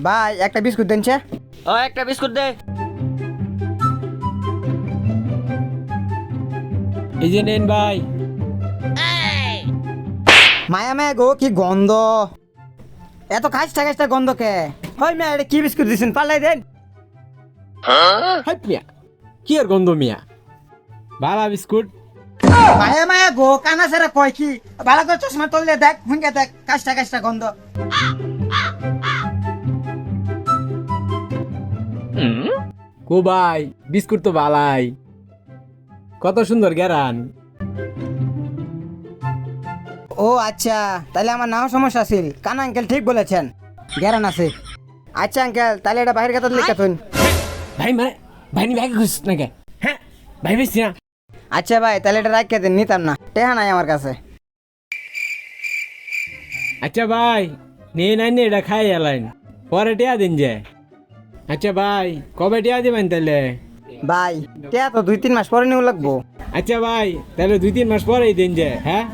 ভাই একটা বিস্কুট দেনছে। ও একটা বিস্কুট দে। এই যে নেন ভাই। মায়া মায়া গো কি গন্ধ, এত খাইস্টা খাইস্টা গন্ধ কে? ওই মেয়ে এটা কি বিস্কুট দিছেন, পাল্লাই দেন। হাই মিয়া, কি আর গন্ধ মিয়া, বালা বিস্কুট। মায়া মায়া গো কানা সারা কয় কি, ভালো করে চশমা তুললে দেখ, হুঙ্গে দেখ, কাইস্টা কাইস্টা গন্ধ। কো ভাই বিস্কুট তো বালাই, কত সুন্দর গেরান। ও আচ্ছা, তাহলে আমার নাও সমস্যা আছিল। কানা আঙ্কেল ঠিক বলেছেন, গ্যারান আছে। আচ্ছা আঙ্কেল, তাহলে এটা বাইরের কথা লিখে থুন। ভাই মানে ভাই নি ভাই খুশ না কে? হ্যাঁ ভাই বেশি না। আচ্ছা ভাই, তাহলে এটা রাখিয়ে দেন, নিতাম না, টেহা নাই আমার কাছে। আচ্ছা ভাই নিয়ে নাই এটা খাই এলাইন, পরে টিয়া দিন যে। আচ্ছা ভাই কবে টিয়া দিবেন তাহলে? ভাই টেহা তো 2-3 মাস পরে নিউ লাগবো। আচ্ছা ভাই তাহলে 2-3 মাস পরেই দিন যে। হ্যাঁ